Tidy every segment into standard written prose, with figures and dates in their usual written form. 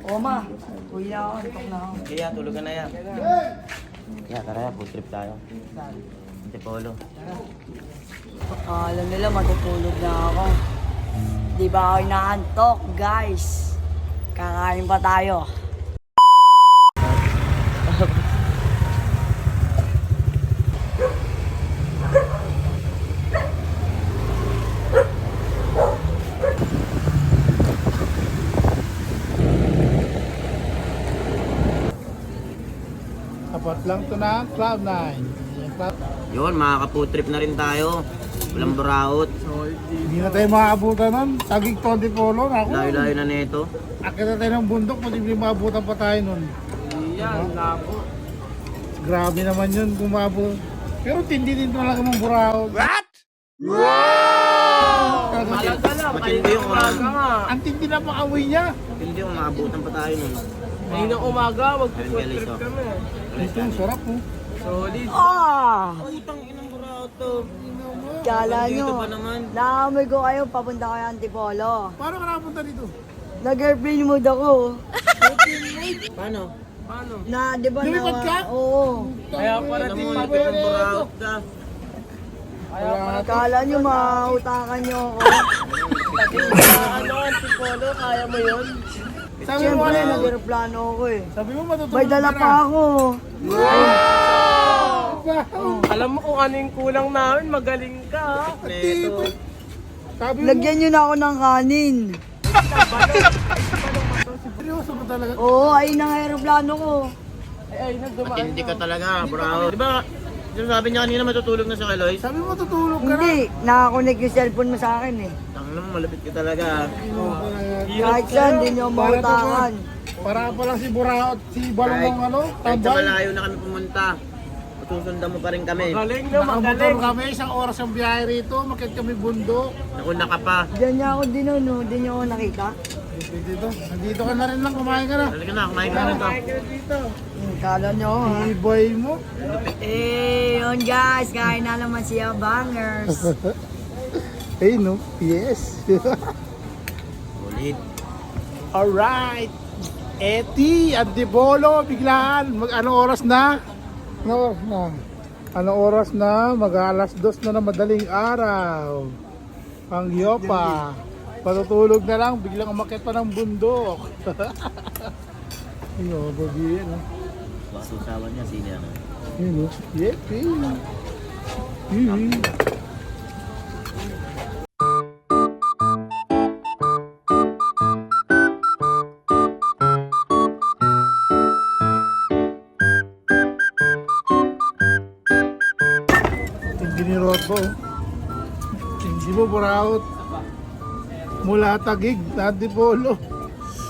Oma, uwi na ako, antok na ako. Kaya tulog ka na yan. Kaya tara, food trip tayo. Antipolo. Alam nila matutulog na ako. Di ba ako inaantok, guys? Kakain pa tayo. Tapat lang to na Cloud9. Yun, makaka-food trip na rin tayo. Walang buraot. Hindi na tayo makaabutan nun. Tagig to Antipolo. Layo-layo na nito. Akit na tayo ng bundok. Hindi maabutan pa tayo nun. Yan, labo. Grabe naman yun kung maabot. Pero tindi din talaga mong buraot. What? Malaga lang. Matindi yung umaga nga. Ang tindi na pang-amoy niya. Hindi yung maabutan pa tayo nun. Kaninang umaga, mag-food trip kami. Ito ang sarap oh. Solid. Utang inang buraot to. Kala Dito nyo, pa naman. naamoy ko kayo, papunta kayo Antipolo. Paano ka nakapunta dito? Nag-airplane mode ako. Paano? Paano? Na, di ba Lumipad ka? Oo. Kaya para Alam di mo, pa lupit ang buraot ka. Kaya para Kala nyo, mautakan nyo ako. ano, Antipolo, kaya mo yun? Sabi mo Siyempre, ano? nag-aeroplano ako eh. Sabi mo matutulog May dala ka pa na. ako. Alam mo kung ano yung kulang namin, magaling ka. ha? Neto. Sabi mo, Lagyan nyo na ako ng kanin. seryoso ba talaga? Oo, ayun ang aeroplano ko. Ay, nagdumaan Matindi ka talaga, buraot. Di ba, sabi niya kanina matutulog na sa Keloy? Sabi mo matutulog ka na. Hindi, nakakonect yung cellphone mo sa akin eh. Tangin mo, malapit ka talaga. Kahit saan, hindi nyo mautakan. Para pa lang si Buraot, si Balong ng ano, Kahit sa tambay. malayo na kami pumunta, susundan mo pa rin kami. Magaling na, Nakamotor magaling. kami, isang oras ang biyahe rito, makit kami bundok. Nakuna ka pa. Diyan niya ako din no, di nyo ako nakita. Dito, nandito ka na rin lang, kumain ka na. Halika na, kumain ka na to. Kaya ka dito. Kala nyo ha. Ibay mo. Eh, yun guys, kain na naman siya bangers. Hey no, yes. Ulit. Alright. Eti, Antipolo, biglaan. Anong oras na? Anong oras na? Anong oras na? Mag-alas 2 na madaling araw. Ang yopa. Patutulog na lang, biglang umakyat pa ng bundok. Yung babihin, no? Susawan niya, sino yan? Yun, no? Yepi. Hindi ni Rodbo. Hindi mo buraot. Mula Tagig, Antipolo.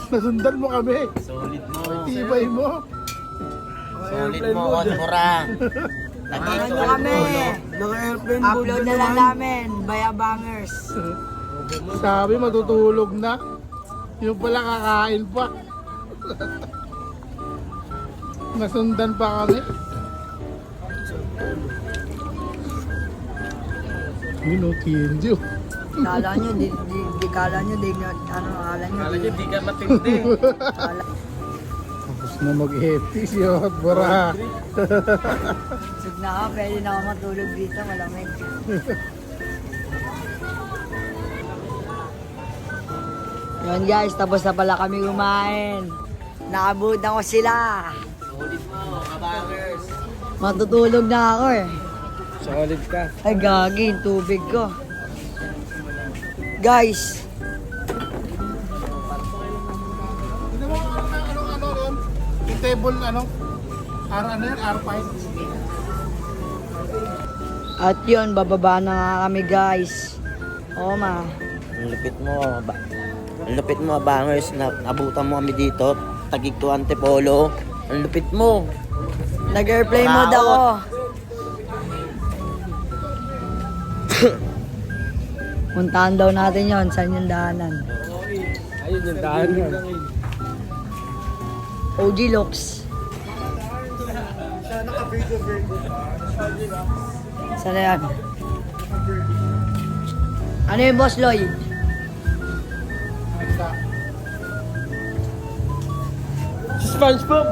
Nasundan mo kami. Solid mo. Tibay mo. Solid mo, Onmura. Abangan nyo kami. Upload na lang namin, Baya Bangers. Sabi matutulog na. Yung pala kakain pa. Nasundan pa kami. Yun o, Tienjo. Kala nyo, kala nyo, kala nyo, Kala nyo, di ka matindi. Tapos na mag-happy si Hot Bara. Sug na ka, pwede na ako matulog dito, malamig. Yun guys, tapos na pala kami kumain. Naabutan ko sila. Solid mo, kabangers. Matutulog na ako eh. Solid ka. Ay gagi, yung tubig ko. Guys, Ano mo, ano yun? Yung table, ano? Ano yun? R5? at yun, bababa na nga kami guys. Oo ma. Ang lupit mo, ang lupit mo, bangers. Abutan mo kami dito. Tagig to Antipolo. Ang lupit mo. Nag-airplane mode ako. Puntahan daw natin yon, saan yung daanan. Ayun yung daan yun. OG Looks. Saan na yan? Ano yung Boss Lloyd? SpongeBob.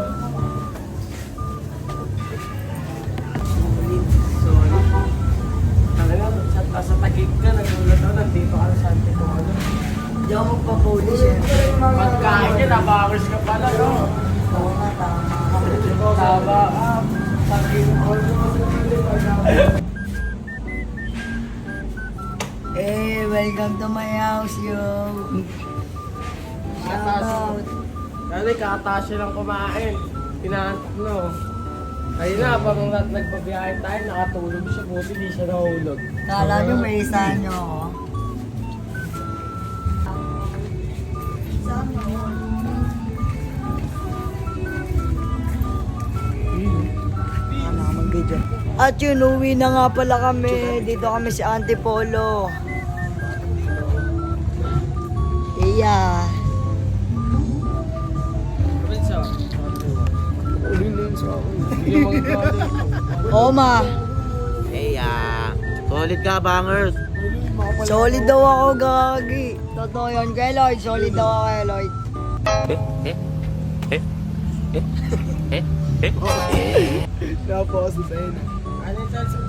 Sa tagig ka, nagulat ako, nandito ka sa Antipolo. Hindi ako magpapuli syempre. Pagkain niya, nabangers ka pala, no? Oo nga, tama. Tama ka. Welcome to my house, yo. Shout out. Kasi kakatasya lang kumain. No. Ayun na, habang nagbabiyahe tayo, nakatulog siya. Buti di siya nahulog. Kala nyo may isahan nyo ako. At yun, uwi na nga pala kami. Dito kami sa Antipolo. Iya. Oma. Hey, solid ka, bangers. Solid daw ako, gagi. Totoo yun, kay Lloyd. Solid daw ako kay Lloyd.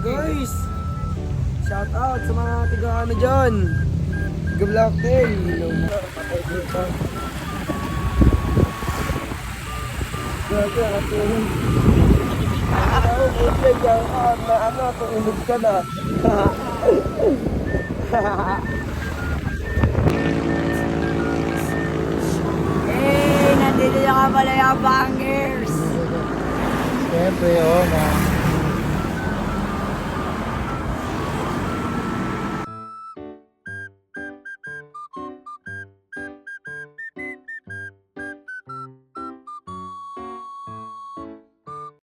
Guys! Shout out sa mga tiga-ano dyan! Good luck day! Grabe, nakatulong. Tulog ka na.